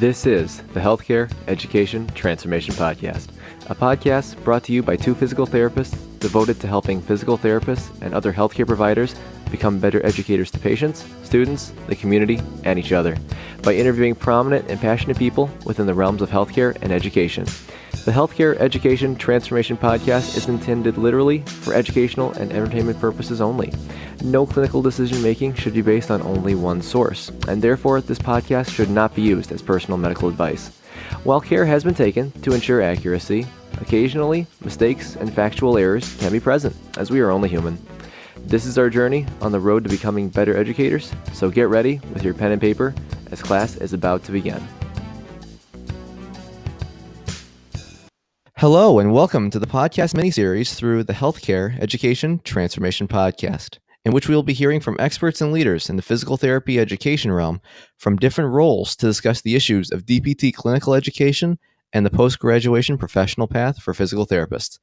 This is the Healthcare Education Transformation Podcast, a podcast brought to you by two physical therapists devoted to helping physical therapists and other healthcare providers become better educators to patients, students, the community, and each other by interviewing prominent and passionate people within the realms of healthcare and education. The Healthcare Education Transformation Podcast is intended literally for educational and entertainment purposes only. No clinical decision-making should be based on only one source, and therefore this podcast should not be used as personal medical advice. While care has been taken to ensure accuracy, occasionally mistakes and factual errors can be present, as we are only human. This is our journey on the road to becoming better educators, so get ready with your pen and paper as class is about to begin. Hello, and welcome to the podcast miniseries through the Healthcare Education Transformation Podcast, in which we will be hearing from experts and leaders in the physical therapy education realm from different roles to discuss the issues of DPT clinical education and the post-graduation professional path for physical therapists.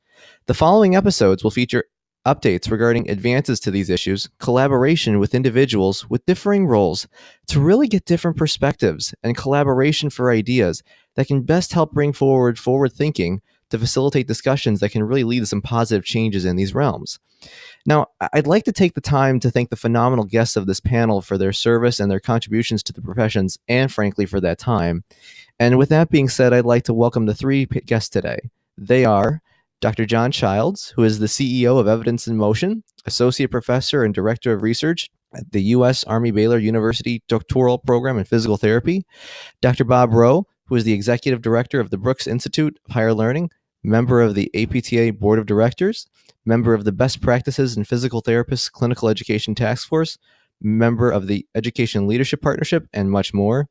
The following episodes will feature updates regarding advances to these issues, collaboration with individuals with differing roles to really get different perspectives, and collaboration for ideas that can best help bring forward thinking to facilitate discussions that can really lead to some positive changes in these realms. Now, I'd like to take the time to thank the phenomenal guests of this panel for their service and their contributions to the professions, and frankly, for that time. And with that being said, I'd like to welcome the three guests today. They are Dr. John Childs, who is the CEO of Evidence in Motion, Associate Professor and Director of Research at the U.S. Army Baylor University Doctoral Program in Physical Therapy, Dr. Bob Rowe, who is the Executive Director of the Brooks Institute of Higher Learning, member of the APTA Board of Directors, member of the Best Practices in Physical Therapists Clinical Education Task Force, member of the Education Leadership Partnership, and much more.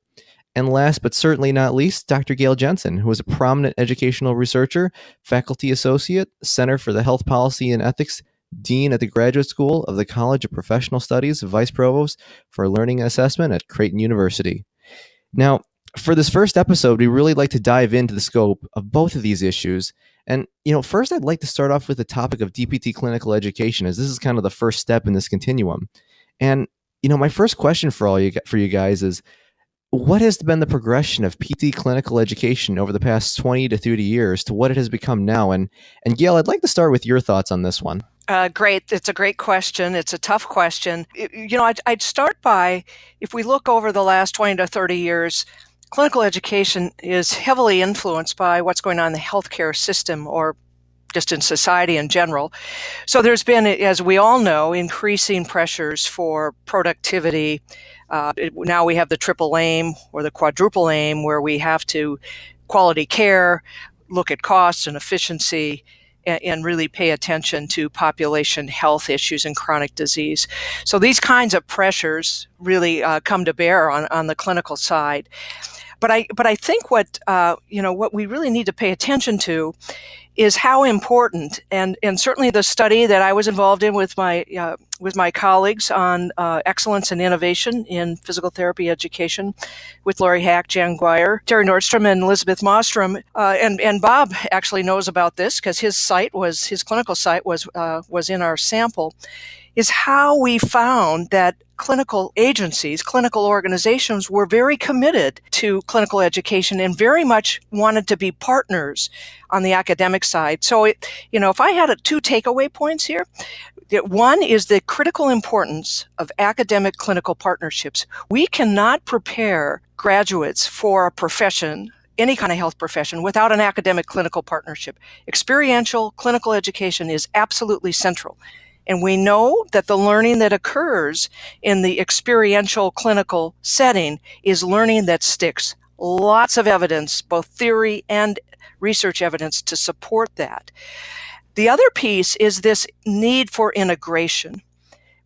And last but certainly not least, Dr. Gail Jensen, who is a prominent educational researcher, faculty associate, Center for the Health Policy and Ethics, Dean at the Graduate School of the College of Professional Studies, Vice Provost for Learning and Assessment at Creighton University. Now, for this first episode, we really like to dive into the scope of both of these issues. And, first I'd like to start off with the topic of DPT clinical education, as this is kind of the first step in this continuum. And, my first question for you guys is, what has been the progression of PT clinical education over the past 20 to 30 years to what it has become now? And Gail, I'd like to start with your thoughts on this one. Great. It's a great question. It's a tough question. I'd start by, if we look over the last 20 to 30 years, clinical education is heavily influenced by what's going on in the healthcare system or just in society in general. So there's been, as we all know, increasing pressures for productivity. Now we have the triple aim or the quadruple aim, where we have to quality care, look at costs and efficiency, and really pay attention to population health issues and chronic disease. So these kinds of pressures really come to bear on the clinical side. But I think what we really need to pay attention to is how important, and certainly the study that I was involved in with my colleagues on excellence and innovation in physical therapy education, with Lori Hack, Jan Guyer, Terry Nordstrom, and Elizabeth Mostrom, and Bob actually knows about this because his clinical site was in our sample, is how we found that clinical agencies, clinical organizations were very committed to clinical education and very much wanted to be partners on the academic side. So, if I had two takeaway points here, one is the critical importance of academic clinical partnerships. We cannot prepare graduates for a profession, any kind of health profession, without an academic clinical partnership. Experiential clinical education is absolutely central. And we know that the learning that occurs in the experiential clinical setting is learning that sticks. Lots of evidence, both theory and research evidence, to support that. The other piece is this need for integration.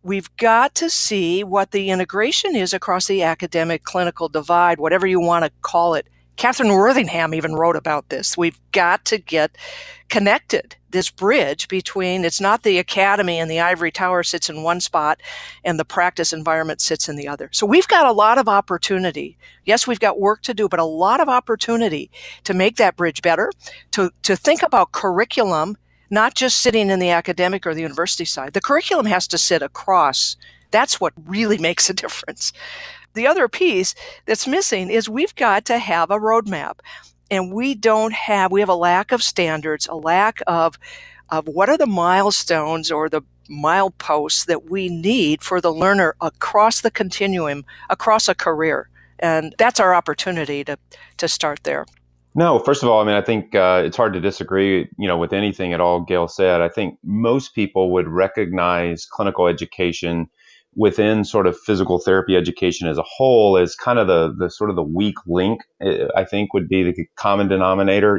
We've got to see what the integration is across the academic clinical divide, whatever you want to call it. Catherine Worthingham even wrote about this. We've got to get connected, this bridge between, it's not the academy and the ivory tower sits in one spot and the practice environment sits in the other. So we've got a lot of opportunity. Yes, we've got work to do, but a lot of opportunity to make that bridge better, to think about curriculum, not just sitting in the academic or the university side. The curriculum has to sit across. That's what really makes a difference. The other piece that's missing is we've got to have a roadmap. And we have a lack of standards, a lack of what are the milestones or the mileposts that we need for the learner across the continuum, across a career. And that's our opportunity to start there. No, first of all, I mean, I think it's hard to disagree, with anything at all Gail said. I think most people would recognize clinical education within sort of physical therapy education as a whole as kind of the sort of the weak link. I think would be the common denominator.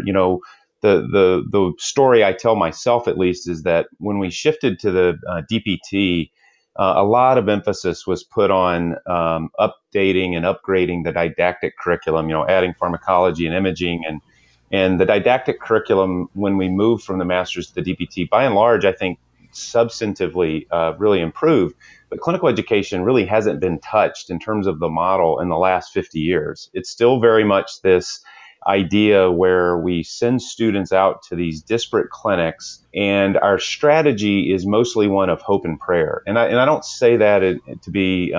The story I tell myself, at least, is that when we shifted to the DPT, a lot of emphasis was put on updating and upgrading the didactic curriculum, adding pharmacology and imaging and the didactic curriculum when we moved from the master's to the DPT, by and large, I think substantively really improved. But clinical education really hasn't been touched in terms of the model in the last 50 years. It's still very much this idea where we send students out to these disparate clinics, and our strategy is mostly one of hope and prayer. And I don't say that to be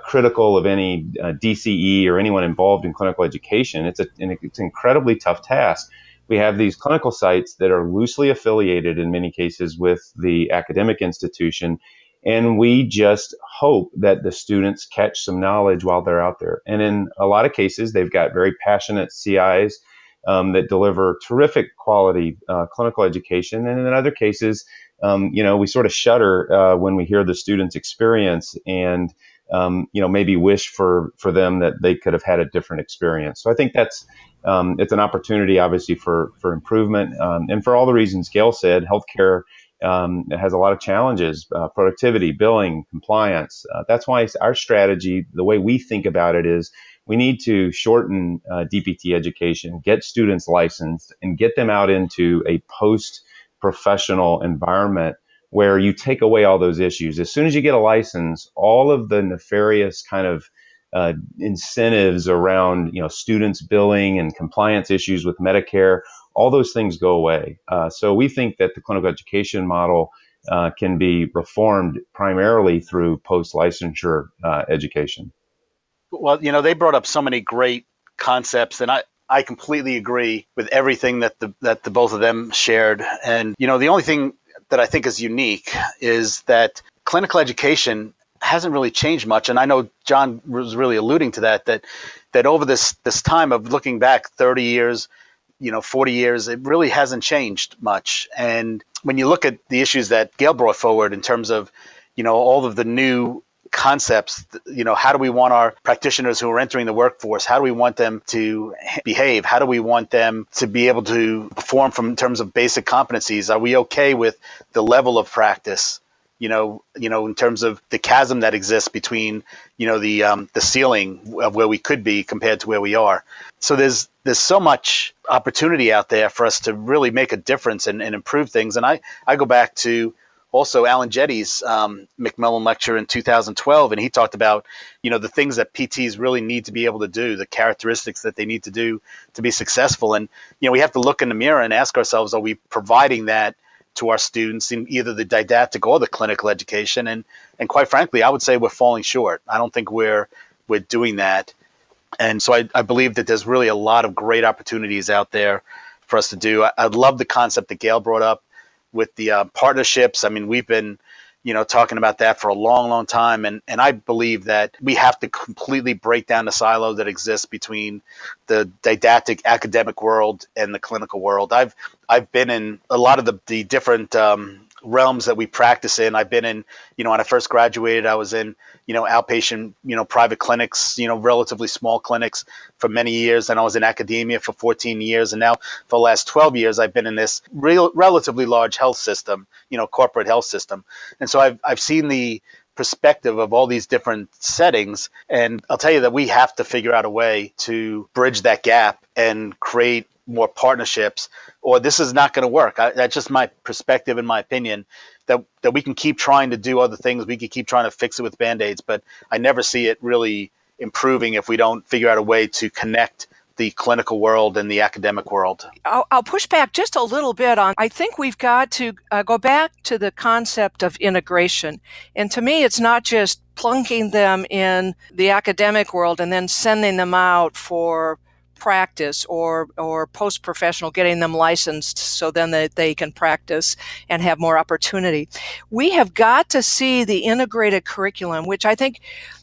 critical of any DCE or anyone involved in clinical education. It's an incredibly tough task. We have these clinical sites that are loosely affiliated in many cases with the academic institution, and we just hope that the students catch some knowledge while they're out there. And in a lot of cases, they've got very passionate CIs that deliver terrific quality clinical education. And in other cases, we sort of shudder when we hear the students' experience and, maybe wish for them that they could have had a different experience. So I think that's it's an opportunity, obviously, for improvement. And for all the reasons Gail said, healthcare it has a lot of challenges, productivity, billing, compliance. That's why our strategy, the way we think about it, is we need to shorten DPT education, get students licensed, and get them out into a post-professional environment where you take away all those issues. As soon as you get a license, all of the nefarious kind of incentives around, students billing and compliance issues with Medicare, all those things go away. So we think that the clinical education model can be reformed primarily through post-licensure education. Well, they brought up so many great concepts, and I completely agree with everything that the both of them shared. And, the only thing that I think is unique is that clinical education hasn't really changed much. And I know John was really alluding to that over this time of looking back 30 years, 40 years, it really hasn't changed much. And when you look at the issues that Gail brought forward in terms of, all of the new concepts, how do we want our practitioners who are entering the workforce, how do we want them to behave? How do we want them to be able to perform in terms of basic competencies? Are we okay with the level of practice? In terms of the chasm that exists between, the ceiling of where we could be compared to where we are. So there's so much opportunity out there for us to really make a difference and improve things. And I go back to also Alan Jetty's Macmillan lecture in 2012, and he talked about, the things that PTs really need to be able to do, the characteristics that they need to do to be successful. And, we have to look in the mirror and ask ourselves, are we providing that to our students in either the didactic or the clinical education? And quite frankly, I would say we're falling short. I don't think we're doing that. And so I believe that there's really a lot of great opportunities out there for us to do. I love the concept that Gail brought up with the partnerships. I mean, we've been, talking about that for a long, long time. And I believe that we have to completely break down the silo that exists between the didactic academic world and the clinical world. I've been in a lot of the different realms that we practice in. I've been in, when I first graduated, I was in, outpatient, private clinics, relatively small clinics for many years. And I was in academia for 14 years. And now for the last 12 years, I've been in this relatively large health system, corporate health system. And so I've seen the perspective of all these different settings. And I'll tell you that we have to figure out a way to bridge that gap and create more partnerships, or this is not going to work. That's just my perspective and my opinion, that we can keep trying to do other things. We can keep trying to fix it with Band-Aids, but I never see it really improving if we don't figure out a way to connect the clinical world and the academic world. I'll push back just a little bit on, I think we've got to go back to the concept of integration. And to me, it's not just plunking them in the academic world and then sending them out for practice or post-professional, getting them licensed so then that they can practice and have more opportunity. We have got to see the integrated curriculum, which I think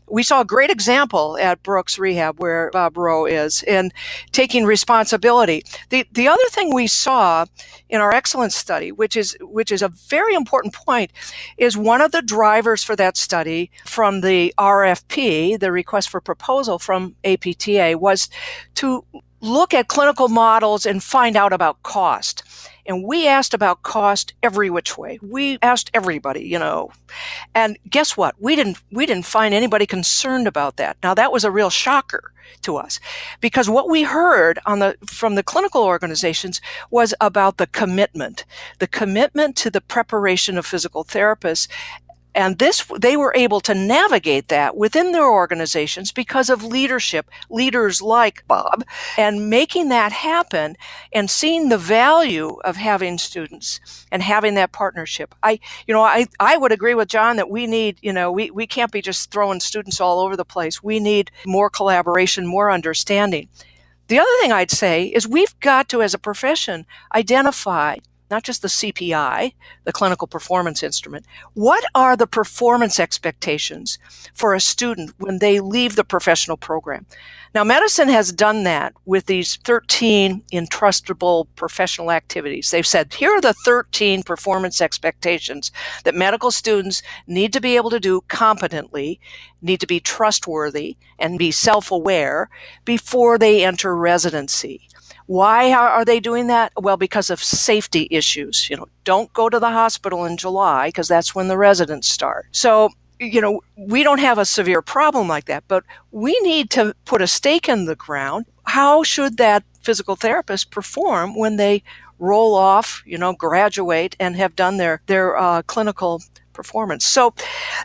we saw a great example at Brooks Rehab, where Bob Rowe is, in taking responsibility. The other thing we saw in our excellence study, which is a very important point, is one of the drivers for that study from the RFP, the request for proposal from APTA, was to look at clinical models and find out about cost. And we asked about cost every which way. We asked everybody, and guess what? We didn't find anybody concerned about that. Now that was a real shocker to us, because what we heard from the clinical organizations was about the commitment to the preparation of physical therapists. And they were able to navigate that within their organizations because of leaders like Bob, and making that happen and seeing the value of having students and having that partnership. I would agree with John that we need, we can't be just throwing students all over the place. We need more collaboration, more understanding. The other thing I'd say is we've got to, as a profession, identify not just the CPI, the clinical performance instrument. What are the performance expectations for a student when they leave the professional program? Now, medicine has done that with these 13 entrustable professional activities. They've said, here are the 13 performance expectations that medical students need to be able to do competently, need to be trustworthy, and be self-aware before they enter residency. Why are they doing that? Well, because of safety issues. Don't go to the hospital in July because that's when the residents start. So, we don't have a severe problem like that, but we need to put a stake in the ground. How should that physical therapist perform when they roll off, graduate and have done their clinical performance? So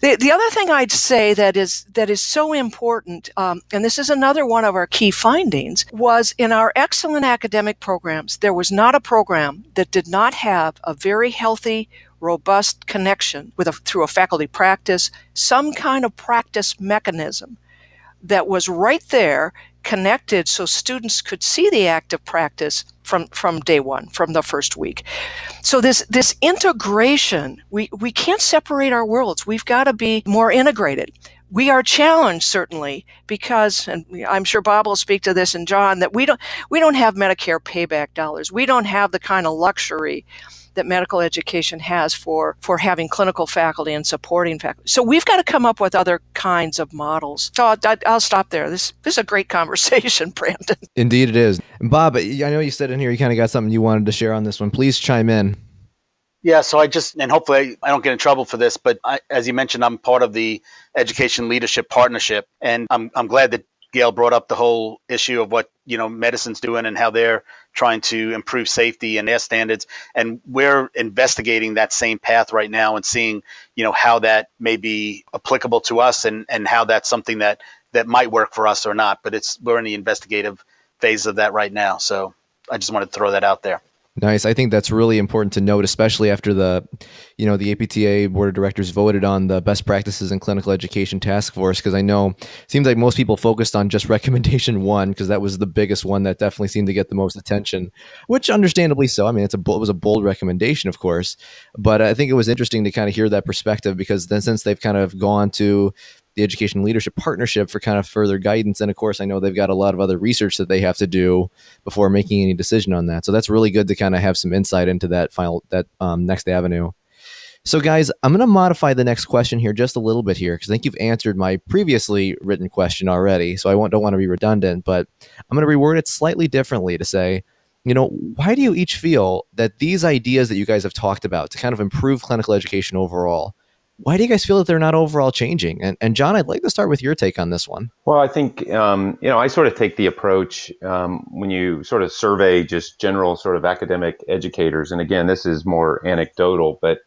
the other thing I'd say that is so important, and this is another one of our key findings, was in our excellent academic programs, there was not a program that did not have a very healthy, robust connection through a faculty practice, some kind of practice mechanism that was right there, connected so students could see the active practice from day one, from the first week. So this integration, we can't separate our worlds. We've got to be more integrated. We are challenged, certainly, because, and I'm sure Bob will speak to this, and John, that we don't have Medicare payback dollars. We don't have the kind of luxury that medical education has for having clinical faculty and supporting faculty. So we've got to come up with other kinds of models. So I'll stop there. This is a great conversation, Brandon. Indeed it is. Bob, I know you said in here you kind of got something you wanted to share on this one. Please chime in. Yeah, so and hopefully I don't get in trouble for this, but as you mentioned, I'm part of the Education Leadership Partnership, and I'm glad that Gail brought up the whole issue of what medicine's doing and how they're trying to improve safety and their standards, and we're investigating that same path right now and seeing how that may be applicable to us and how that's something that might work for us or not. But we're in the investigative phase of that right now, so I just wanted to throw that out there. Nice. I think that's really important to note, especially after the APTA board of directors voted on the best practices in clinical education task force, because I know it seems like most people focused on just recommendation 1, because that was the biggest one that definitely seemed to get the most attention, which understandably so. I mean, it was a bold recommendation, of course, but I think it was interesting to kind of hear that perspective, because then since they've kind of gone to the Education Leadership Partnership for kind of further guidance. And of course, I know they've got a lot of other research that they have to do before making any decision on that. So that's really good to kind of have some insight into that next avenue. So guys, I'm going to modify the next question here just a little bit here, because I think you've answered my previously written question already. So I don't want to be redundant, but I'm going to reword it slightly differently to say, why do you each feel that these ideas that you guys have talked about to kind of improve clinical education overall, why do you guys feel that they're not overall changing? And John, I'd like to start with your take on this one. Well, I think, I sort of take the approach when you sort of survey just general sort of academic educators. And again, this is more anecdotal, but,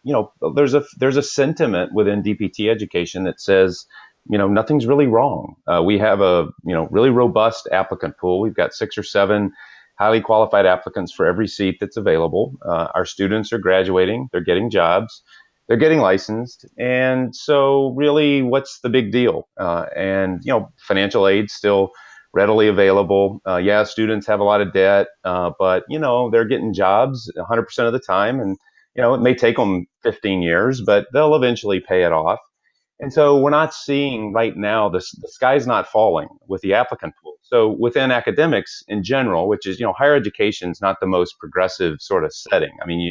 there's a sentiment within DPT education that says, nothing's really wrong. We have a, really robust applicant pool. We've got 6 or 7 highly qualified applicants for every seat that's available. Our students are graduating, they're getting jobs, they're getting licensed. And so really, what's the big deal? And financial aid still readily available. Yeah, students have a lot of debt, but they're getting jobs 100% of the time. And, it may take them 15 years, but they'll eventually pay it off. And so we're not seeing right now, the sky's not falling with the applicant pool. So within academics in general, which is, higher education is not the most progressive sort of setting. I mean,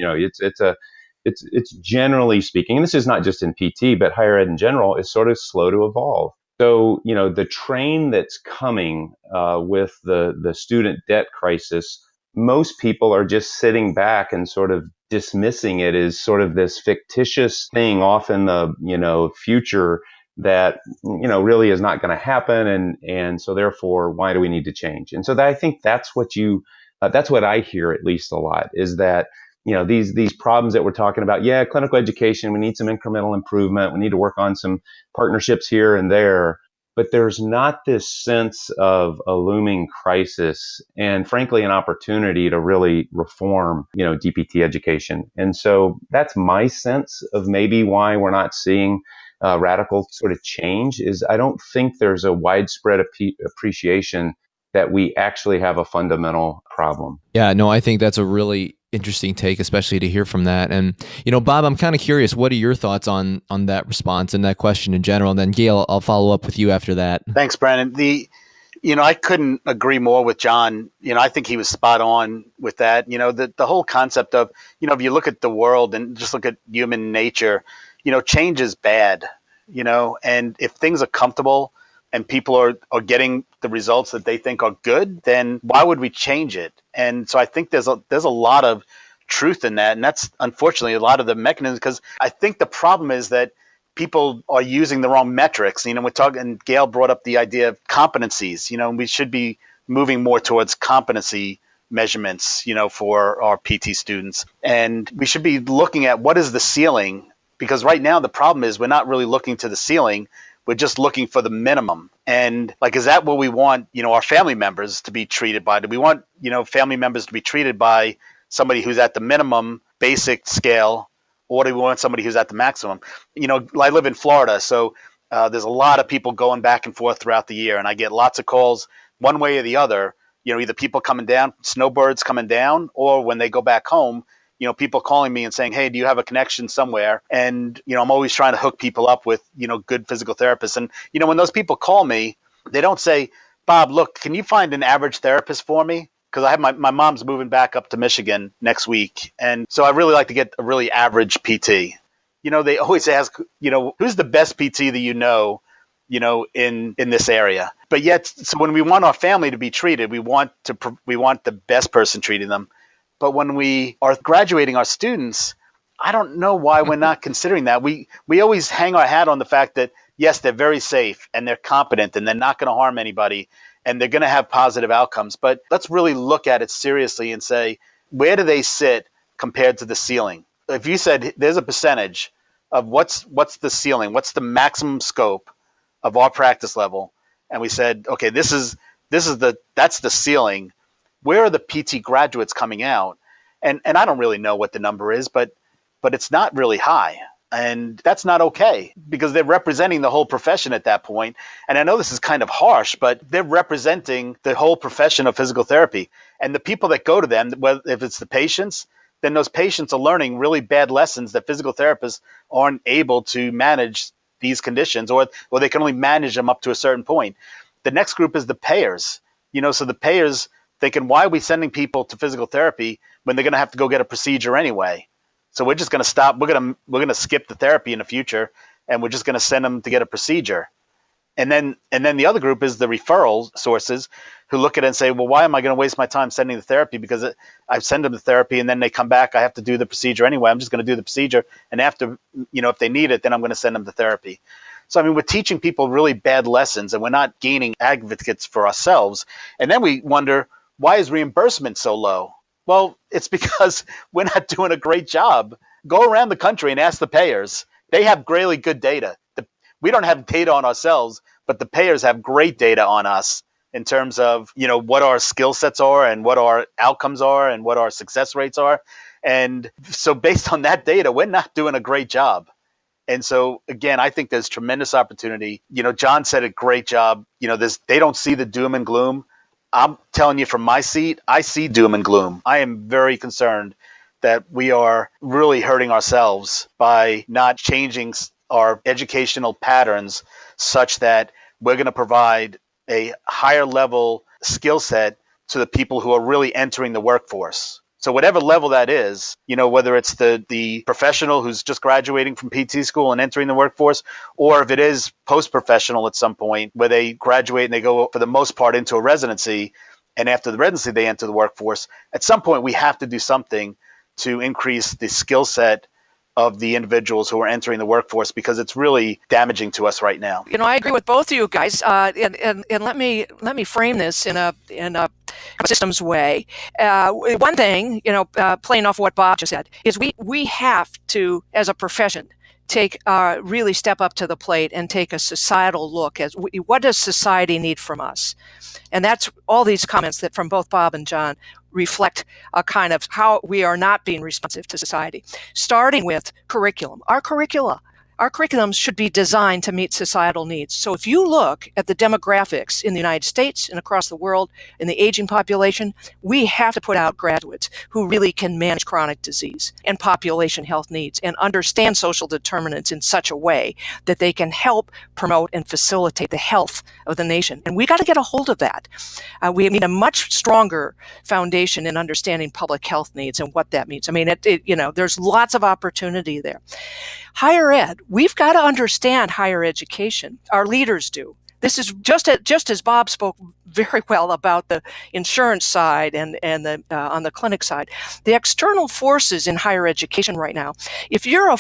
it's generally speaking, and this is not just in PT, but higher ed in general is sort of slow to evolve. So, the train that's coming with the student debt crisis, most people are just sitting back and sort of dismissing it as sort of this fictitious thing off in the, future that, really is not going to happen. And so therefore, why do we need to change? And so I think that's what I hear at least a lot, is that, these problems that we're talking about. Yeah, clinical education, we need some incremental improvement. We need to work on some partnerships here and there. But there's not this sense of a looming crisis and, frankly, an opportunity to really reform, DPT education. And so that's my sense of maybe why we're not seeing radical sort of change. Is I don't think there's a widespread appreciation that we actually have a fundamental problem. Yeah, no, I think that's a really interesting take, especially to hear from that. And, Bob, I'm kind of curious, what are your thoughts on that response and that question in general? And then Gail, I'll follow up with you after that. Thanks, Brandon. I couldn't agree more with John. I think he was spot on with that. The whole concept of, if you look at the world and just look at human nature, change is bad, and if things are comfortable and people are getting the results that they think are good, then why would we change it? And so I think there's a lot of truth in that. And that's unfortunately a lot of the mechanisms, because I think the problem is that people are using the wrong metrics. We're talking, and Gail brought up the idea of competencies, and we should be moving more towards competency measurements, for our PT students. And we should be looking at what is the ceiling, because right now the problem is we're not really looking to the ceiling. We're just looking for the minimum. And is that what we want, our family members to be treated by? Do we want, family members to be treated by somebody who's at the minimum basic scale, or do we want somebody who's at the maximum? I live in Florida, so there's a lot of people going back and forth throughout the year, and I get lots of calls one way or the other, either people coming down, snowbirds coming down, or when they go back home, people calling me and saying, hey, do you have a connection somewhere? And, I'm always trying to hook people up with, good physical therapists. And, when those people call me, they don't say, Bob, look, can you find an average therapist for me? Because I have my mom's moving back up to Michigan next week. And so I really like to get a really average PT. They always ask, who's the best PT that in this area? But yet, so when we want our family to be treated, we want the best person treating them. But when we are graduating our students, I don't know why we're not considering that. We always hang our hat on the fact that, yes, they're very safe and they're competent and they're not going to harm anybody and they're going to have positive outcomes. But let's really look at it seriously and say, where do they sit compared to the ceiling? If you said there's a percentage of what's the ceiling, what's the maximum scope of our practice level, and we said, okay, that's the ceiling. Where are the PT graduates coming out? And I don't really know what the number is, but it's not really high. And that's not okay, because they're representing the whole profession at that point. And I know this is kind of harsh, but they're representing the whole profession of physical therapy. And the people that go to them, whether if it's the patients, then those patients are learning really bad lessons that physical therapists aren't able to manage these conditions, or they can only manage them up to a certain point. The next group is the payers. So the payers thinking, why are we sending people to physical therapy when they're going to have to go get a procedure anyway? So we're just going to stop. We're going to skip the therapy in the future, and we're just going to send them to get a procedure. And then the other group is the referral sources, who look at it and say, well, why am I going to waste my time sending the therapy? Because I send them the therapy and then they come back. I have to do the procedure anyway. I'm just going to do the procedure. And after, if they need it, then I'm going to send them to therapy. So, we're teaching people really bad lessons, and we're not gaining advocates for ourselves. And then we wonder, why is reimbursement so low? Well, it's because we're not doing a great job. Go around the country and ask the payers. They have really good data. We don't have data on ourselves, but the payers have great data on us in terms of, what our skill sets are and what our outcomes are and what our success rates are. And so based on that data, we're not doing a great job. And so, again, I think there's tremendous opportunity. John said a great job. They don't see the doom and gloom. I'm telling you from my seat, I see doom and gloom. I am very concerned that we are really hurting ourselves by not changing our educational patterns such that we're going to provide a higher level skill set to the people who are really entering the workforce. So whatever level that is, whether it's the professional who's just graduating from PT school and entering the workforce, or if it is post-professional at some point where they graduate and they go, for the most part, into a residency, and after the residency they enter the workforce, at some point we have to do something to increase the skill set of the individuals who are entering the workforce, because it's really damaging to us right now. I agree with both of you guys, and let me frame this in a systems way. One thing, playing off what Bob just said, is we have to, as a profession, really step up to the plate and take a societal look at what does society need from us. And that's all these comments that from both Bob and John reflect a kind of how we are not being responsive to society, starting with curriculum. Our curriculums should be designed to meet societal needs. So if you look at the demographics in the United States and across the world in the aging population, we have to put out graduates who really can manage chronic disease and population health needs and understand social determinants in such a way that they can help promote and facilitate the health of the nation. And we got to get a hold of that. We need a much stronger foundation in understanding public health needs and what that means. I mean, there's lots of opportunity there. Higher ed, we've got to understand higher education. Our leaders do. This is just as Bob spoke very well about the insurance side and the on the clinic side. The external forces in higher education right now. If you're a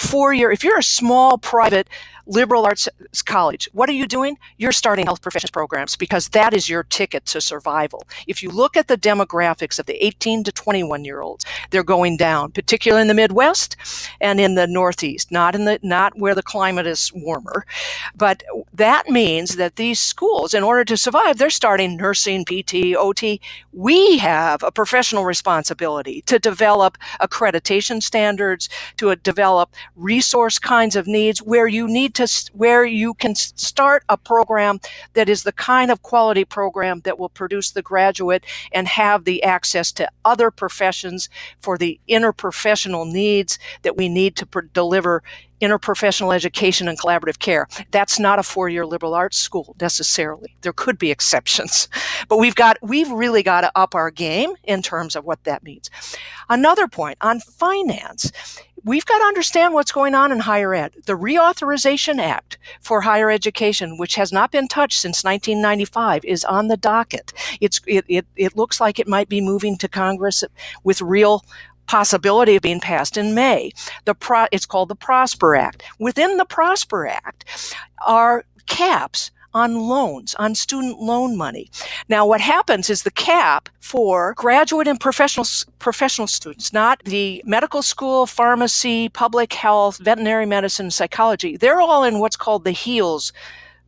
small private liberal arts college, what are you doing? You're starting health professions programs because that is your ticket to survival. If you look at the demographics of the 18 to 21-year-olds, they're going down, particularly in the Midwest and in the Northeast, not where the climate is warmer. But that means that these schools, in order to survive, they're starting nursing, PT, OT. We have a professional responsibility to develop accreditation standards, to develop resource kinds of needs where you can start a program that is the kind of quality program that will produce the graduate and have the access to other professions for the interprofessional needs that we need to deliver interprofessional education and collaborative care. That's not a 4-year liberal arts school necessarily. There could be exceptions, but we've really got to up our game in terms of what that means. Another point on finance. We've got to understand what's going on in higher ed. The Reauthorization Act for higher education, which has not been touched since 1995, is on the docket. It looks like it might be moving to Congress with real possibility of being passed in May. It's called the Prosper Act. Within the Prosper Act are caps on loans, on student loan money. Now, what happens is the cap for graduate and professional students, not the medical school, pharmacy, public health, veterinary medicine, psychology, they're all in what's called the HEALS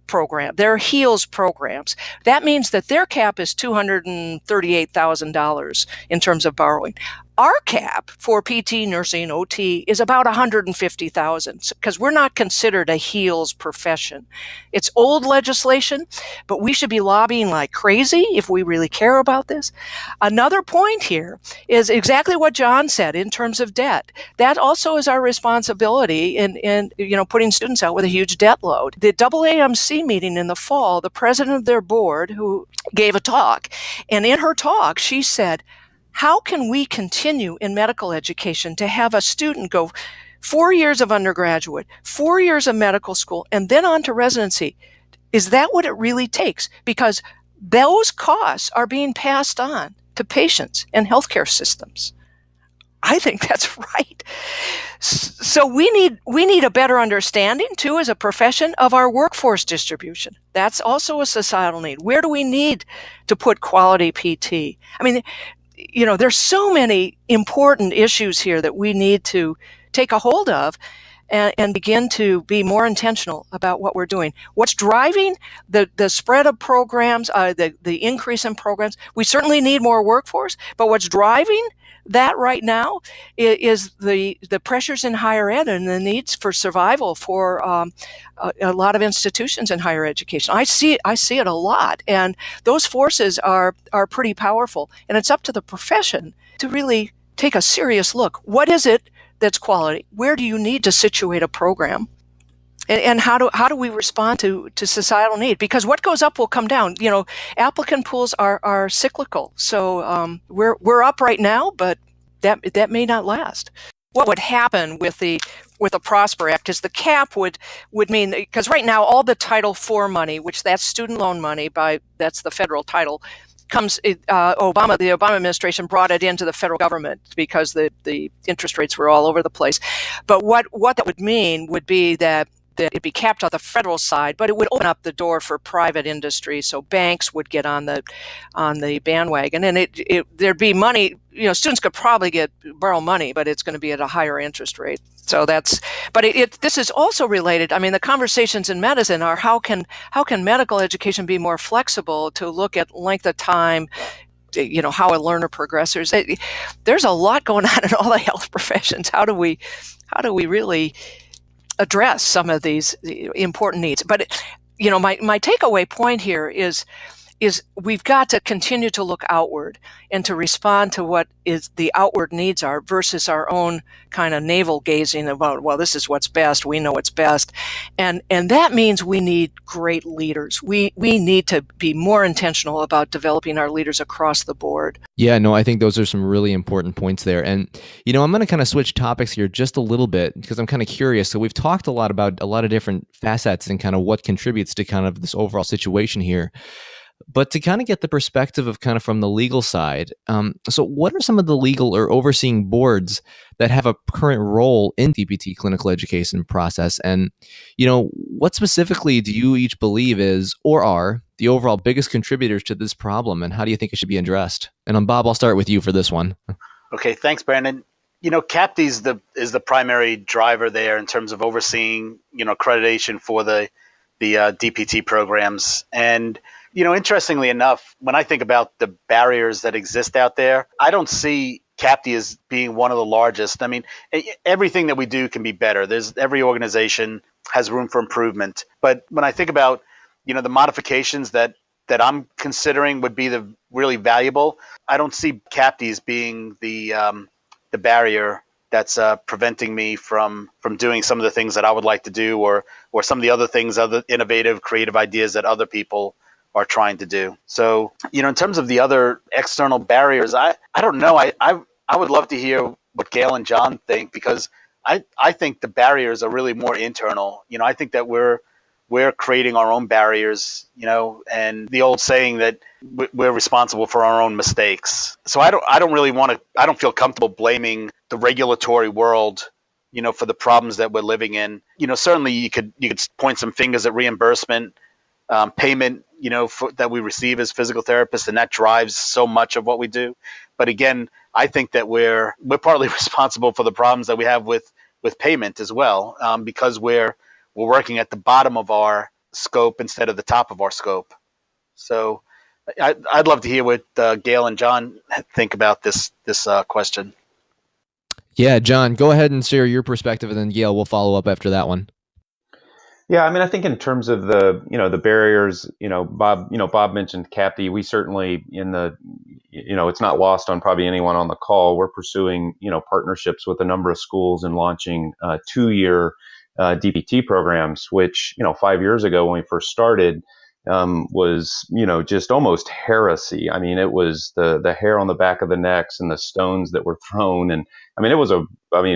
program. They're HEALS programs. That means that their cap is $238,000 in terms of borrowing. Our cap for PT, nursing, OT is about $150,000 because we're not considered a HEALS profession. It's old legislation, but we should be lobbying like crazy if we really care about this. Another point here is exactly what John said in terms of debt. That also is our responsibility in putting students out with a huge debt load. The AAMC meeting in the fall, the president of their board who gave a talk, and in her talk she said, how can we continue in medical education to have a student go 4 years of undergraduate, 4 years of medical school, and then on to residency? Is that what it really takes? Because those costs are being passed on to patients and healthcare systems. I think that's right. So we need a better understanding, too, as a profession of our workforce distribution. That's also a societal need. Where do we need to put quality PT? I mean, there's so many important issues here that we need to take a hold of. and begin to be more intentional about what we're doing. What's driving the spread of programs, the increase in programs? We certainly need more workforce, but what's driving that right now is the pressures in higher ed and the needs for survival for a lot of institutions in higher education. I see it a lot, and those forces are pretty powerful. And it's up to the profession to really take a serious look. What is it that's quality? Where do you need to situate a program? And how do we respond to societal need? Because what goes up will come down. Applicant pools are cyclical. So we're up right now, but that may not last. What would happen with the Prosper Act is the cap would mean, because right now all the Title IV money, which that's student loan money, that's the federal title, comes. The Obama administration brought it into the federal government because the interest rates were all over the place. But what that would mean would be that it'd be capped on the federal side, but it would open up the door for private industry. So banks would get on the bandwagon, and there'd be money. Students could probably borrow money, but it's going to be at a higher interest rate. So this is also related. I mean, the conversations in medicine are how can medical education be more flexible to look at length of time, how a learner progresses. There's a lot going on in all the health professions. How do we really address some of these important needs? But my takeaway point here is we've got to continue to look outward and to respond to what is the outward needs are versus our own kind of navel gazing about, well, this is what's best. We know what's best. And that means we need great leaders. We need to be more intentional about developing our leaders across the board. Yeah, no, I think those are some really important points there. And, I'm going to kind of switch topics here just a little bit because I'm kind of curious. So we've talked a lot about a lot of different facets and kind of what contributes to kind of this overall situation here. But to kind of get the perspective of kind of from the legal side, so what are some of the legal or overseeing boards that have a current role in DPT clinical education process? And, what specifically do you each believe is or are the overall biggest contributors to this problem, and how do you think it should be addressed? And Bob, I'll start with you for this one. Okay, thanks, Brandon. CAPTE is the primary driver there in terms of overseeing, accreditation for the DPT programs. And interestingly enough, when I think about the barriers that exist out there, I don't see CAPTE as being one of the largest. I mean, everything that we do can be better. Every organization has room for improvement. But when I think about, the modifications that I'm considering would be the really valuable, I don't see CAPTE as being the barrier that's preventing me from doing some of the things that I would like to do, or some of the other things, other innovative, creative ideas that other people are trying to do. So, in terms of the other external barriers, I don't know. I would love to hear what Gail and John think, because I think the barriers are really more internal. I think that we're creating our own barriers, and the old saying that we're responsible for our own mistakes. So I don't feel comfortable blaming the regulatory world, for the problems that we're living in. Certainly you could point some fingers at reimbursement, payment, that we receive as physical therapists, and that drives so much of what we do. But again, I think that we're partly responsible for the problems that we have with payment as well, because we're working at the bottom of our scope instead of the top of our scope. So I'd love to hear what Gail and John think about this question. Yeah, John, go ahead and share your perspective, and then Gail will follow up after that one. Yeah, I mean, I think in terms of the barriers, Bob mentioned CAPTE. We certainly it's not lost on probably anyone on the call. We're pursuing, partnerships with a number of schools and launching 2-year DPT programs, which, 5 years ago when we first started, was, just almost heresy. I mean, it was the hair on the back of the necks and the stones that were thrown. And I mean, it was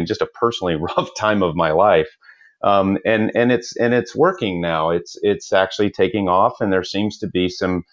just a personally rough time of my life. And it's working now. It's actually taking off, and there seems to be some,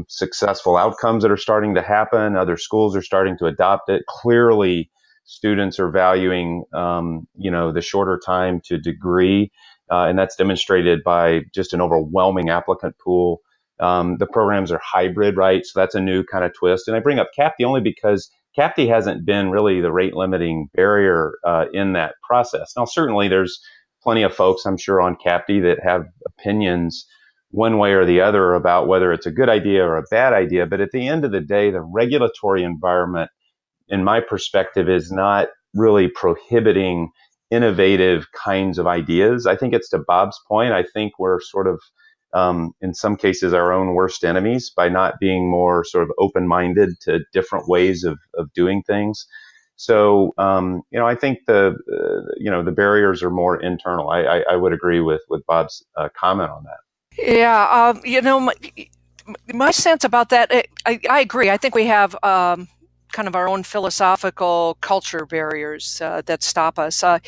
successful outcomes that are starting to happen. Other schools are starting to adopt it. Clearly, students are valuing, the shorter time to degree, and that's demonstrated by just an overwhelming applicant pool. The programs are hybrid, right? So that's a new kind of twist. And I bring up CAPTE only because CAPTE hasn't been really the rate limiting barrier in that process. Now, certainly there's plenty of folks, I'm sure, on CAPTE that have opinions one way or the other about whether it's a good idea or a bad idea. But at the end of the day, the regulatory environment, in my perspective, is not really prohibiting innovative kinds of ideas. I think it's to Bob's point. I think we're sort of, in some cases, our own worst enemies by not being more sort of open-minded to different ways of doing things. So, I think the barriers are more internal. I would agree with Bob's comment on that. Yeah, my sense about that, I agree. I think we have kind of our own philosophical culture barriers that stop us. To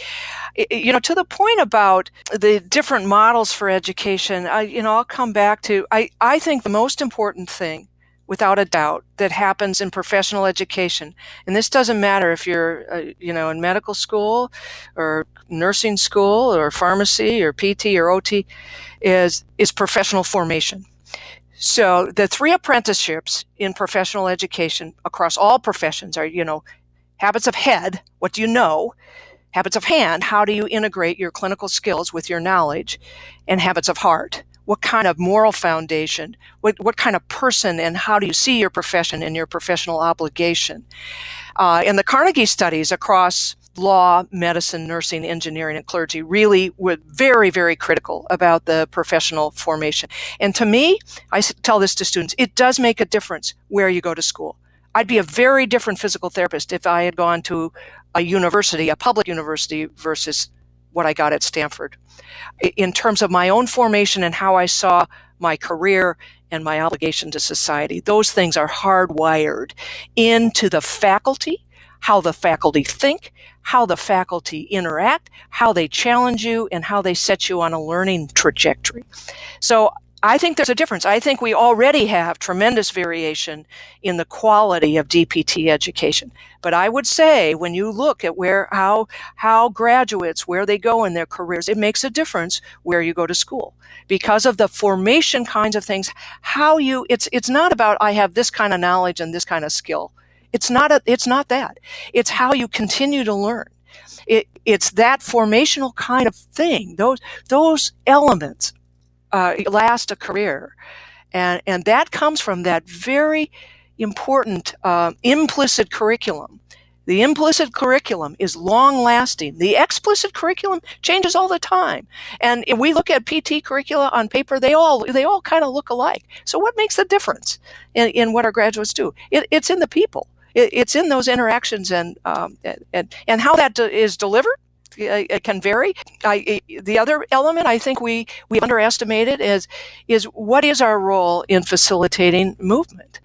the point about the different models for education, I'll come back to, I think the most important thing, without a doubt, that happens in professional education, and this doesn't matter if you're, in medical school or nursing school or pharmacy or PT or OT, is professional formation. So the 3 apprenticeships in professional education across all professions are, habits of head, what do you know? Habits of hand, how do you integrate your clinical skills with your knowledge? And habits of heart, what kind of moral foundation, what kind of person, and how do you see your profession and your professional obligation? And the Carnegie studies across law, medicine, nursing, engineering, and clergy really were very, very critical about the professional formation. And to me, I tell this to students, it does make a difference where you go to school. I'd be a very different physical therapist if I had gone to a university, a public university, versus what I got at Stanford. In terms of my own formation and how I saw my career and my obligation to society, those things are hardwired into the faculty, how the faculty think, how the faculty interact, how they challenge you, and how they set you on a learning trajectory. So I think there's a difference. I think we already have tremendous variation in the quality of DPT education. But I would say when you look at how graduates, where they go in their careers, it makes a difference where you go to school. Because of the formation kinds of things, it's not about I have this kind of knowledge and this kind of skill. It's not that. It's how you continue to learn. It's that formational kind of thing. Those elements last a career, and that comes from that very important implicit curriculum. The implicit curriculum is long-lasting. The explicit curriculum changes all the time. And if we look at PT curricula on paper, they all kind of look alike. So what makes the difference in what our graduates do? It's in the people. It's in those interactions and how that is delivered. It can vary. The other element I think we underestimated is what is our role in facilitating movement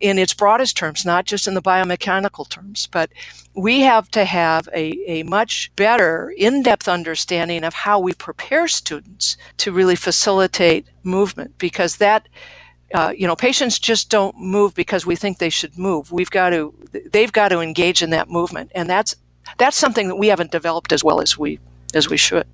in its broadest terms, not just in the biomechanical terms, but we have to have a much better in-depth understanding of how we prepare students to really facilitate movement, because that patients just don't move because we think they should move. They've got to engage in that movement, and that's something that we haven't developed as well as we should.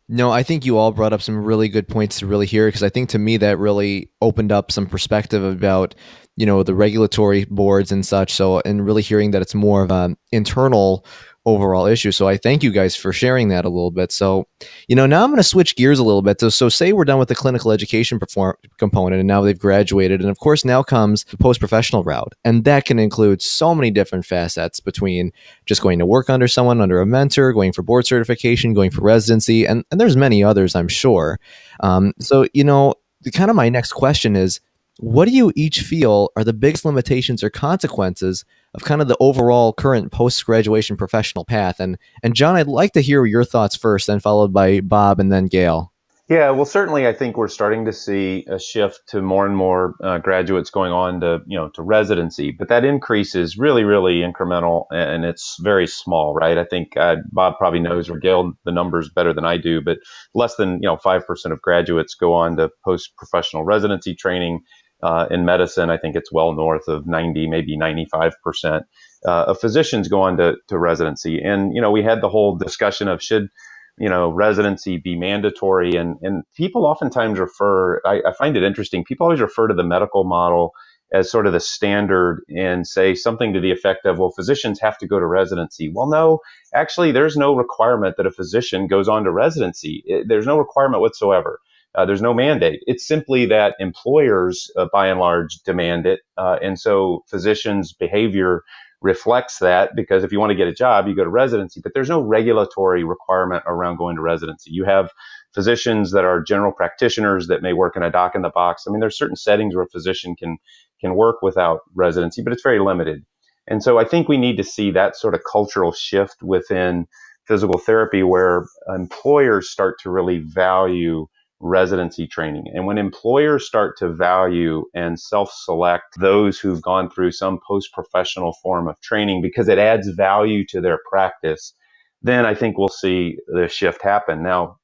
No, I think you all brought up some really good points to really hear, because I think to me that really opened up some perspective about, the regulatory boards and such. So, and really hearing that it's more of an internal overall issue. So I thank you guys for sharing that a little bit. So, now I'm going to switch gears a little bit. So say we're done with the clinical education component and now they've graduated. And of course, now comes the post-professional route. And that can include so many different facets between just going to work under someone, under a mentor, going for board certification, going for residency. And there's many others, I'm sure. So, kind of my next question is, what do you each feel are the biggest limitations or consequences of kind of the overall current post-graduation professional path? And John, I'd like to hear your thoughts first, then followed by Bob and then Gail. Yeah, well, certainly I think we're starting to see a shift to more and more graduates going on to residency, but that increase is really, really incremental and it's very small, right? I think Bob probably knows, or Gail, the numbers better than I do, but less than 5% of graduates go on to post-professional residency training. In medicine, I think it's well north of 90, maybe 95% of physicians go on to residency. And, we had the whole discussion of should, residency be mandatory? And people oftentimes I find it interesting, people always refer to the medical model as sort of the standard and say something to the effect of, well, physicians have to go to residency. Well, no, actually, there's no requirement that a physician goes on to residency. There's no requirement whatsoever. There's no mandate. It's simply that employers, by and large, demand it. And so physicians' behavior reflects that, because if you want to get a job, you go to residency, but there's no regulatory requirement around going to residency. You have physicians that are general practitioners that may work in a doc in the box. I mean, there's certain settings where a physician can work without residency, but it's very limited. And so I think we need to see that sort of cultural shift within physical therapy where employers start to really value residency training. And when employers start to value and self-select those who've gone through some post-professional form of training because it adds value to their practice, then I think we'll see the shift happen. Now,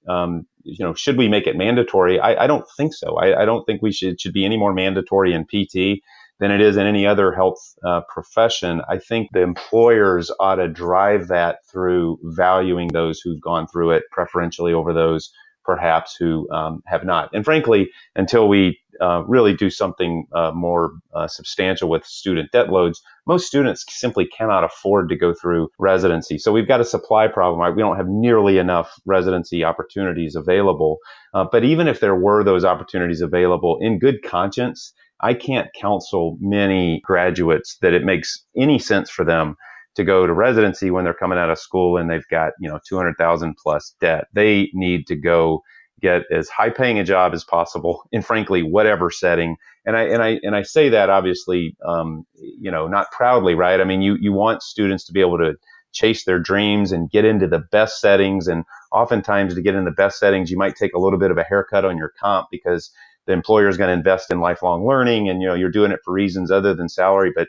should we make it mandatory? I don't think so. I don't think we should be any more mandatory in PT than it is in any other health profession. I think the employers ought to drive that through valuing those who've gone through it preferentially over those perhaps who have not. And frankly, until we really do something more substantial with student debt loads, most students simply cannot afford to go through residency. So we've got a supply problem, right? We don't have nearly enough residency opportunities available. But even if there were those opportunities available, in good conscience, I can't counsel many graduates that it makes any sense for them to go to residency when they're coming out of school and they've got, 200,000 plus debt. They need to go get as high paying a job as possible in frankly, whatever setting. And I say that obviously, not proudly, right? I mean, you want students to be able to chase their dreams and get into the best settings. And oftentimes to get in the best settings, you might take a little bit of a haircut on your comp because the employer is going to invest in lifelong learning and, you're doing it for reasons other than salary. But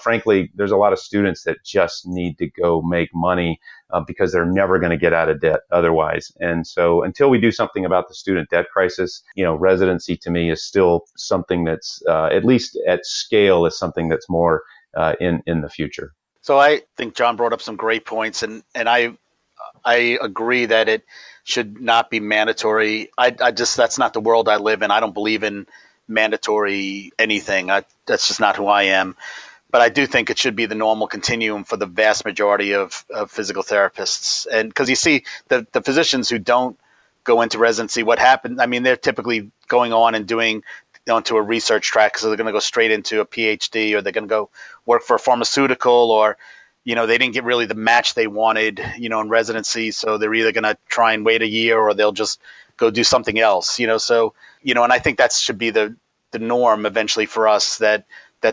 frankly, there's a lot of students that just need to go make money because they're never going to get out of debt otherwise. And so until we do something about the student debt crisis, residency to me is still something that's, at least at scale, is something that's more in the future. So I think John brought up some great points, and I agree that it should not be mandatory. I just, that's not the world I live in. I don't believe in mandatory anything. That's just not who I am. But I do think it should be the normal continuum for the vast majority of physical therapists. And because you see the physicians who don't go into residency, what happened, I mean, they're typically going on and doing onto a research track. So they're going to go straight into a PhD, or they're going to go work for a pharmaceutical, or, they didn't get really the match they wanted, in residency. So they're either going to try and wait a year, or they'll just go do something else, so, and I think that should be the norm eventually for us, that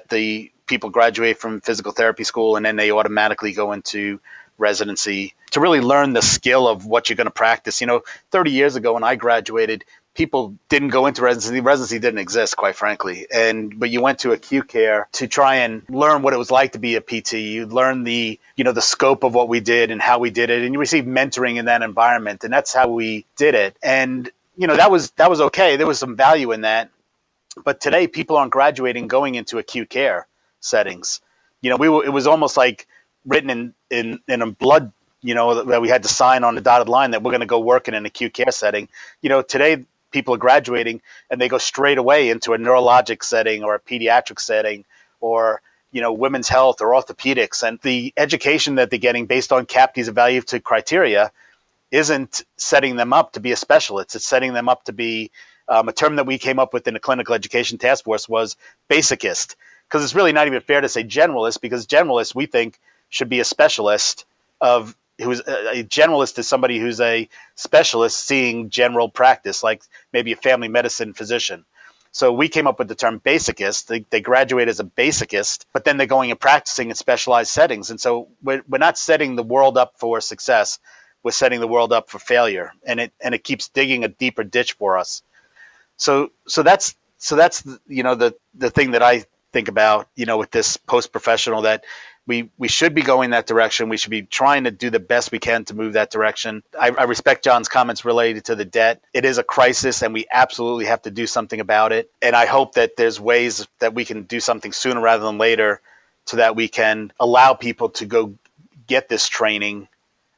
the people graduate from physical therapy school and then they automatically go into residency to really learn the skill of what you're going to practice. 30 years ago when I graduated, people didn't go into residency. Residency didn't exist, quite frankly. But you went to acute care to try and learn what it was like to be a PT. You learn the scope of what we did and how we did it, and you received mentoring in that environment. And that's how we did it. And, that was okay. There was some value in that. But today people aren't graduating going into acute care settings. It was almost like written in a blood, that we had to sign on the dotted line that we're going to go work in an acute care setting. Today people are graduating and they go straight away into a neurologic setting or a pediatric setting, or, women's health or orthopedics. And the education that they're getting based on CAPT's evaluative criteria isn't setting them up to be a specialist. It's setting them up to be a term that we came up with in the clinical education task force was basicist. Because it's really not even fair to say generalist, because generalist, we think, should be a specialist who's a generalist is somebody who's a specialist seeing general practice, like maybe a family medicine physician. So we came up with the term basicist. They graduate as a basicist, but then they're going and practicing in specialized settings. And so we're not setting the world up for success. We're setting the world up for failure, and it keeps digging a deeper ditch for us. So that's the thing that I think about, with this post-professional, that we should be going that direction. We should be trying to do the best we can to move that direction. I respect John's comments related to the debt. It is a crisis, and we absolutely have to do something about it. And I hope that there's ways that we can do something sooner rather than later, so that we can allow people to go get this training.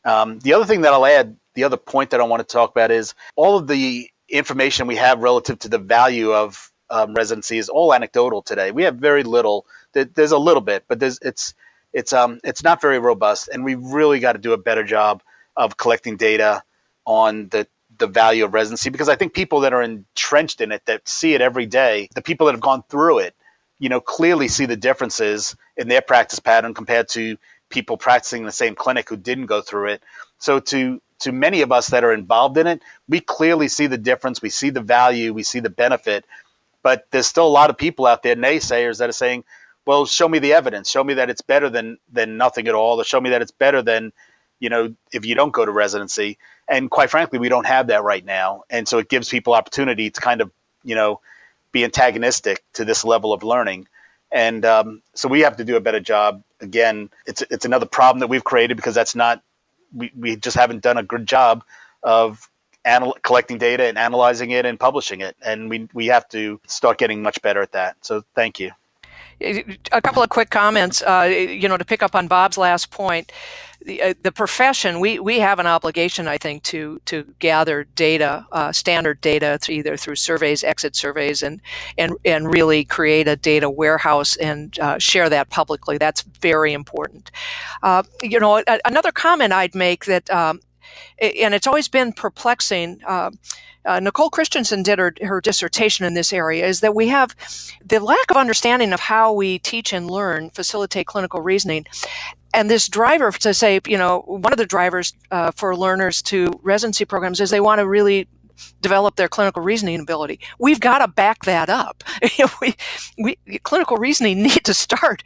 The other thing that I'll add, the other point that I want to talk about, is all of the information we have relative to the value of residency is all anecdotal today. We have very little. There's a little bit, but it's not very robust, and we really got to do a better job of collecting data on the value of residency, because I think people that are entrenched in it, that see it every day, the people that have gone through it, clearly see the differences in their practice pattern compared to people practicing in the same clinic who didn't go through it. So to many of us that are involved in it, we clearly see the difference. We see the value. We see the benefit. But there's still a lot of people out there, naysayers, that are saying, well, show me the evidence. Show me that it's better than nothing at all, or show me that it's better than, if you don't go to residency. And quite frankly, we don't have that right now. And so it gives people opportunity to kind of, be antagonistic to this level of learning. And so we have to do a better job. Again, it's another problem that we've created, because we just haven't done a good job of collecting data and analyzing it and publishing it. And we have to start getting much better at that. So thank you. A couple of quick comments, to pick up on Bob's last point. The profession, we have an obligation, I think, to gather data, standard data, either through surveys, exit surveys, and really create a data warehouse and share that publicly. That's very important. Another comment I'd make that, and it's always been perplexing. Nicole Christensen did her dissertation in this area, is that we have the lack of understanding of how we teach and learn, facilitate clinical reasoning. And this driver to say, one of the drivers for learners to residency programs is they want to really develop their clinical reasoning ability. We've got to back that up. we clinical reasoning need to start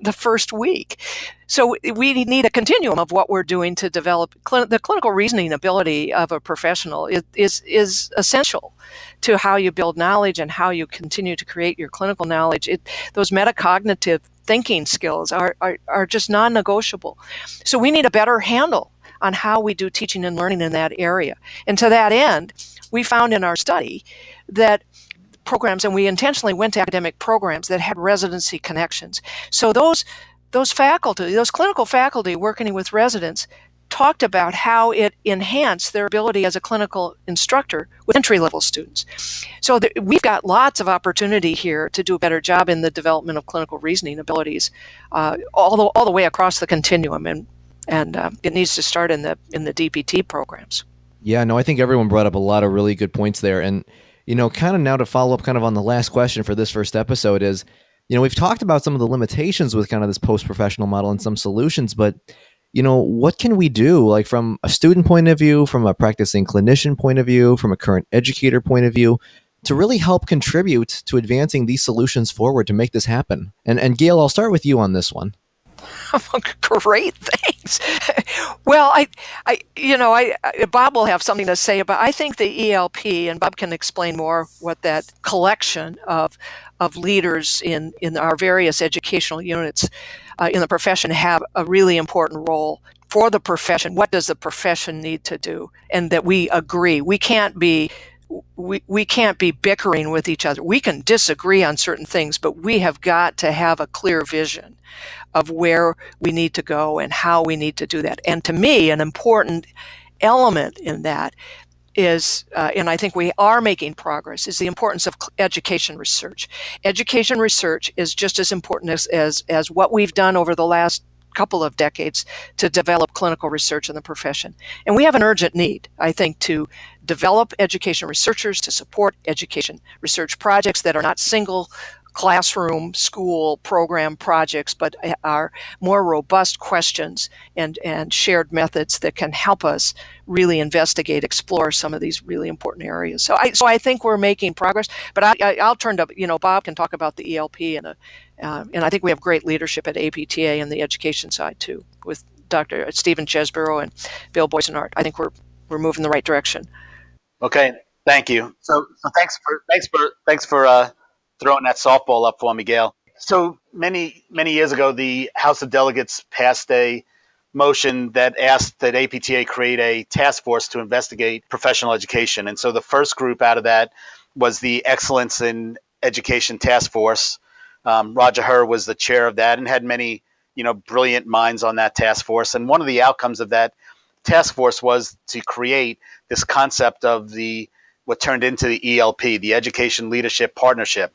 the first week. So we need a continuum of what we're doing to develop the clinical reasoning ability of a professional is essential to how you build knowledge and how you continue to create your clinical knowledge. Those metacognitive thinking skills are just non-negotiable. So we need a better handle on how we do teaching and learning in that area. And to that end, we found in our study that programs, and we intentionally went to academic programs that had residency connections. So those faculty, those clinical faculty working with residents, talked about how it enhanced their ability as a clinical instructor with entry-level students. So we've got lots of opportunity here to do a better job in the development of clinical reasoning abilities, all the way across the continuum, and it needs to start in the DPT programs. Yeah, no, I think everyone brought up a lot of really good points there, and kind of now to follow up kind of on the last question for this first episode is, we've talked about some of the limitations with kind of this post-professional model and some solutions, but what can we do, like from a student point of view, from a practicing clinician point of view, from a current educator point of view, to really help contribute to advancing these solutions forward to make this happen? And Gail, I'll start with you on this one. Great, thanks. Well, Bob will have something to say about. I think the ELP, and Bob can explain more what that collection of leaders in our various educational units in the profession have a really important role for the profession. What does the profession need to do? And that we agree. We can't be bickering with each other. We can disagree on certain things, but we have got to have a clear vision of where we need to go and how we need to do that. And to me, an important element in that is, and I think we are making progress, is the importance of education research. Education research is just as important as what we've done over the last couple of decades to develop clinical research in the profession. And we have an urgent need, I think, to develop education researchers to support education research projects that are not single classroom, school program projects, but are more robust questions and shared methods that can help us really investigate, explore some of these really important areas. So I think we're making progress, but I'll turn to, Bob can talk about the ELP and I think we have great leadership at APTA and the education side too, with Dr. Stephen Chesborough and Bill Boysenart. I think we're moving in the right direction. Okay, thank you. So thanks for throwing that softball up for me, Gail. So many years ago, the House of Delegates passed a motion that asked that APTA create a task force to investigate professional education. And so the first group out of that was the Excellence in Education Task Force. Roger Herr was the chair of that and had many, brilliant minds on that task force. And one of the outcomes of that task force was to create this concept of what turned into the ELP, the Education Leadership Partnership.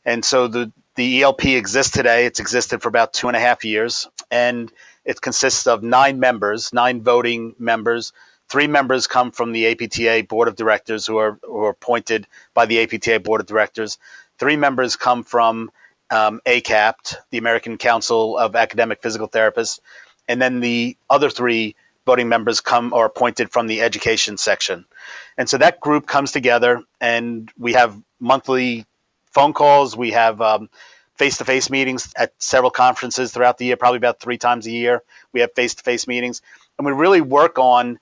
And so the ELP exists today. It's existed for about 2.5 years, and it consists of 9 members, 9 voting members. 3 members come from the APTA Board of Directors who are appointed by the APTA Board of Directors. 3 members come from ACAPT, the American Council of Academic Physical Therapists. And then the other 3 voting members are appointed from the education section. And so that group comes together, and we have monthly phone calls. We have face-to-face meetings at several conferences throughout the year, probably about 3 times a year. We have face-to-face meetings, and we really work on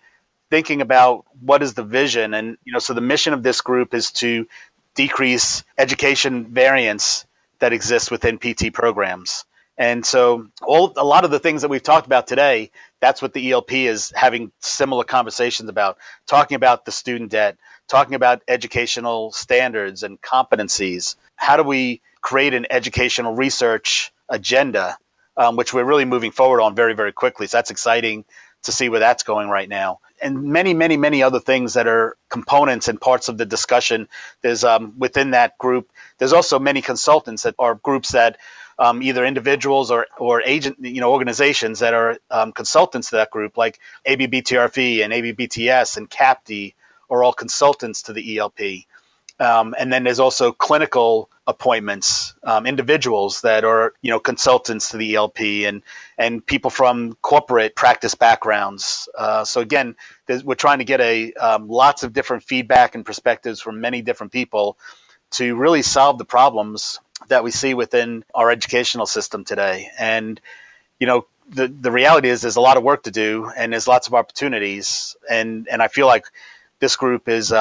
thinking about what is the vision. And, so the mission of this group is to decrease education variance that exists within PT programs. And so a lot of the things that we've talked about today, that's what the ELP is having similar conversations about, talking about the student debt, talking about educational standards and competencies. How do we create an educational research agenda, which we're really moving forward on very, very quickly. So that's exciting to see where that's going right now. And many, many, many other things that are components and parts of the discussion. There's within that group, there's also many consultants that are groups that either individuals or agent, organizations that are consultants to that group, like ABBTRF and ABBTS and CAPD are all consultants to the ELP. And then there's also clinical appointments, individuals that are, consultants to the ELP and people from corporate practice backgrounds. So again, we're trying to get lots of different feedback and perspectives from many different people to really solve the problems that we see within our educational system today. And, the reality is there's a lot of work to do and there's lots of opportunities. And I feel like this group is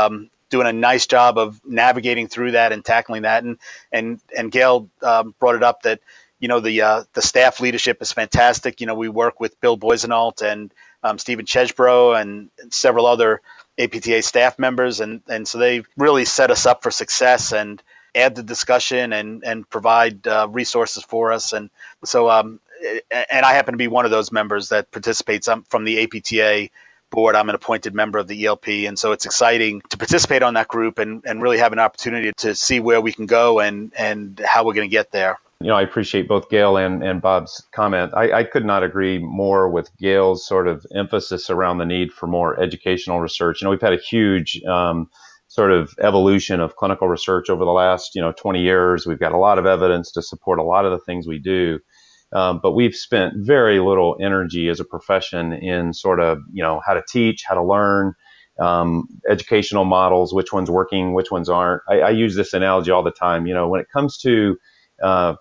doing a nice job of navigating through that and tackling that. And Gail brought it up that, the staff leadership is fantastic. We work with Bill Boisenault and Stephen Chesbrough and several other APTA staff members. And so they really set us up for success and add the discussion and provide resources for us. And so, and I happen to be one of those members that participates. I'm from the APTA board. I'm an appointed member of the ELP. And so it's exciting to participate on that group and really have an opportunity to see where we can go and how we're going to get there. I appreciate both Gail and Bob's comment. I could not agree more with Gail's sort of emphasis around the need for more educational research. We've had a huge sort of evolution of clinical research over the last, 20 years. We've got a lot of evidence to support a lot of the things we do. But we've spent very little energy as a profession in sort of, how to teach, how to learn, educational models, which one's working, which ones aren't. I use this analogy all the time. When it comes to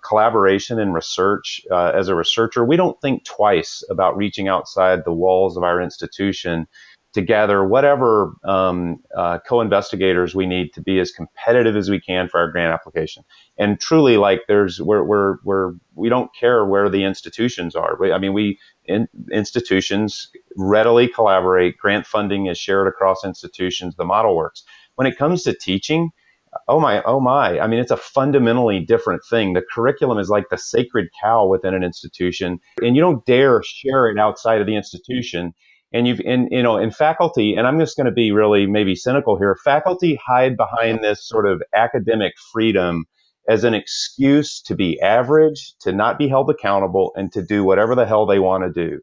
collaboration and research, as a researcher, we don't think twice about reaching outside the walls of our institution to gather whatever co-investigators we need to be as competitive as we can for our grant application. And truly, like we don't care where the institutions are. Institutions readily collaborate. Grant funding is shared across institutions. The model works. When it comes to teaching, oh my. It's a fundamentally different thing. The curriculum is like the sacred cow within an institution, and you don't dare share it outside of the institution. And in faculty, and I'm just going to be really maybe cynical here, faculty hide behind this sort of academic freedom as an excuse to be average, to not be held accountable, and to do whatever the hell they want to do.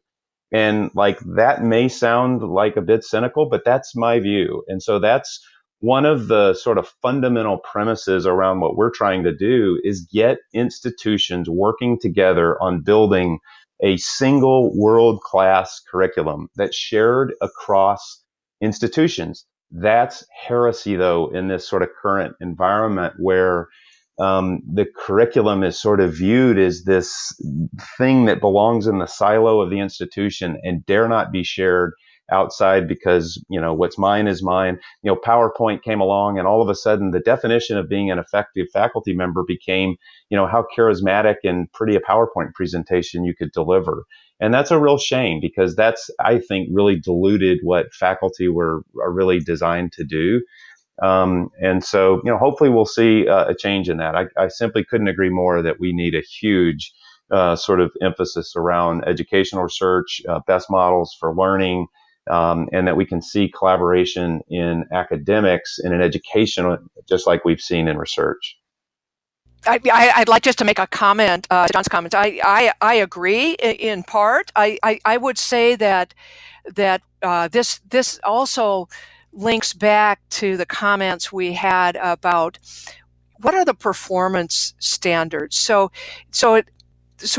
And like that may sound like a bit cynical, but that's my view. And so that's one of the sort of fundamental premises around what we're trying to do is get institutions working together on building a single world-class curriculum that's shared across institutions. That's heresy, though, in this sort of current environment where the curriculum is sort of viewed as this thing that belongs in the silo of the institution and dare not be shared outside because, what's mine is mine. PowerPoint came along and all of a sudden the definition of being an effective faculty member became, how charismatic and pretty a PowerPoint presentation you could deliver. And that's a real shame because that's, I think, really diluted what faculty are really designed to do. And so, hopefully we'll see a change in that. I simply couldn't agree more that we need a huge sort of emphasis around educational research, best models for learning, and that we can see collaboration in academics and in education, just like we've seen in research. I'd like just to make a comment to John's comments. I agree in part. I would say that this also links back to the comments we had about what are the performance standards. So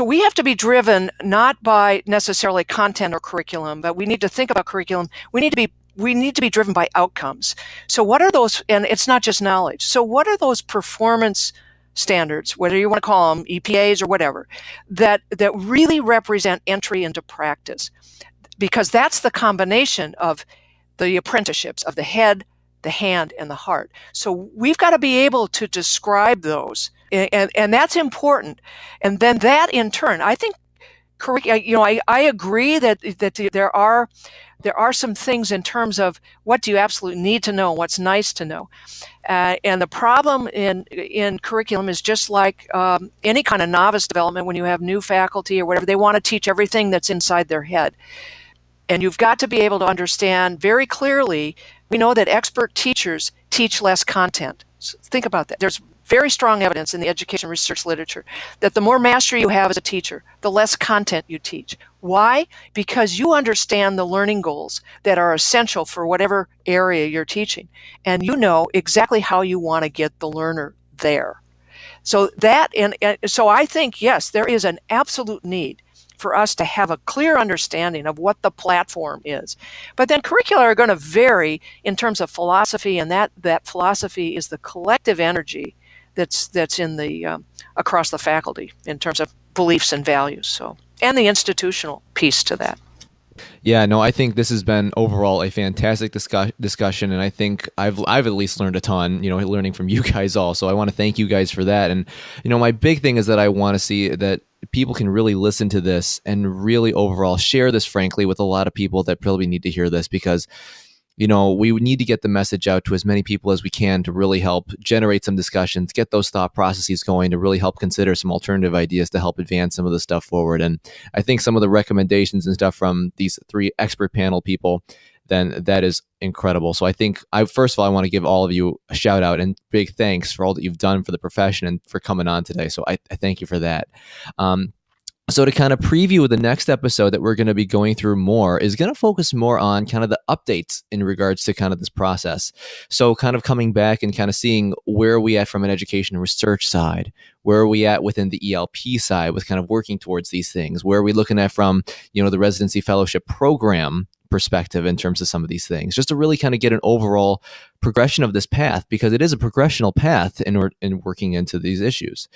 we have to be driven not by necessarily content or curriculum, but we need to think about curriculum. We need to be driven by outcomes. So what are those? And it's not just knowledge. So what are those performance standards, whether you want to call them EPAs or whatever, that really represent entry into practice? Because that's the combination of the apprenticeships of the head, the hand, and the heart. So we've got to be able to describe those, and that's important. And then that in turn, I think, I agree that there are some things in terms of what do you absolutely need to know, what's nice to know. And the problem in curriculum is just like any kind of novice development. When you have new faculty or whatever, they want to teach everything that's inside their head. And you've got to be able to understand very clearly. We know that expert teachers teach less content. So think about that. There's very strong evidence in the education research literature that the more mastery you have as a teacher, the less content you teach. Why? Because you understand the learning goals that are essential for whatever area you're teaching. And you know exactly how you want to get the learner there. So so I think, yes, there is an absolute need for us to have a clear understanding of what the platform is. But then curricula are going to vary in terms of philosophy, and that philosophy is the collective energy that's in the across the faculty in terms of beliefs and values. So, and the institutional piece to that. Yeah, no, I think this has been overall a fantastic discussion, and I think I've at least learned a ton, learning from you guys all. So I want to thank you guys for that. And, my big thing is that I want to see that people can really listen to this and really overall share this, frankly, with a lot of people that probably need to hear this, because we need to get the message out to as many people as we can to really help generate some discussions, get those thought processes going, to really help consider some alternative ideas to help advance some of the stuff forward. And I think some of the recommendations and stuff from these 3 expert panel people, then that is incredible. So I think first of all, I want to give all of you a shout out and big thanks for all that you've done for the profession and for coming on today. So I thank you for that. So to kind of preview the next episode that we're going to be going through more is going to focus more on kind of the updates in regards to kind of this process. So kind of coming back and kind of seeing where are we at from an education and research side, where are we at within the ELP side with kind of working towards these things, where are we looking at from, the residency fellowship program perspective in terms of some of these things, just to really kind of get an overall progression of this path, because it is a progressional path in working into these issues.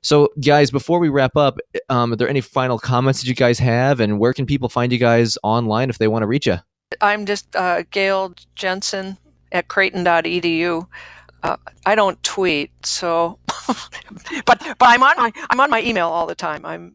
So guys, before we wrap up, are there any final comments that you guys have, and where can people find you guys online if they want to reach you? I'm just Gail Jensen at creighton.edu. I don't tweet, so but I'm on my email all the time.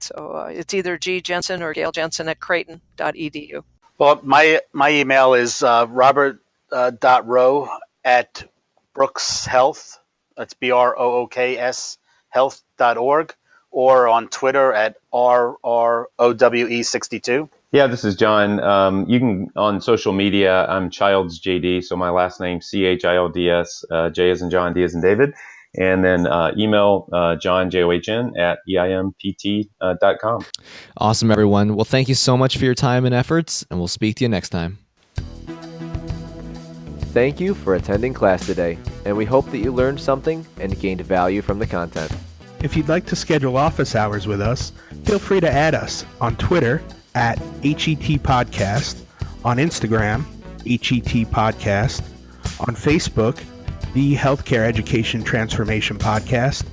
So it's either G Jensen or Gail Jensen at creighton.edu. Well, my email is robert.rowe at Brooks Health. That's BROOKS health.org, or on Twitter at RROWE62. Yeah, this is John. You can, on social media, I'm Childs JD, so my last name CHILDS, J as in John, D as in David. And then email John, JOHN, at EIMPT.com. Awesome, everyone. Well, thank you so much for your time and efforts, and we'll speak to you next time. Thank you for attending class today, and we hope that you learned something and gained value from the content. If you'd like to schedule office hours with us, feel free to add us on Twitter at HET Podcast, on Instagram, HET Podcast, on Facebook, the Healthcare Education Transformation Podcast,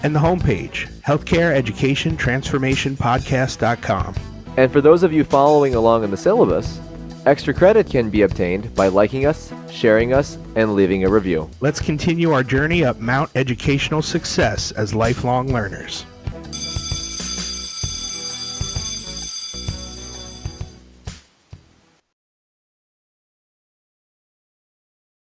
and the homepage, healthcareeducationtransformationpodcast.com. And for those of you following along in the syllabus, extra credit can be obtained by liking us, sharing us, and leaving a review. Let's continue our journey up Mount Educational Success as lifelong learners.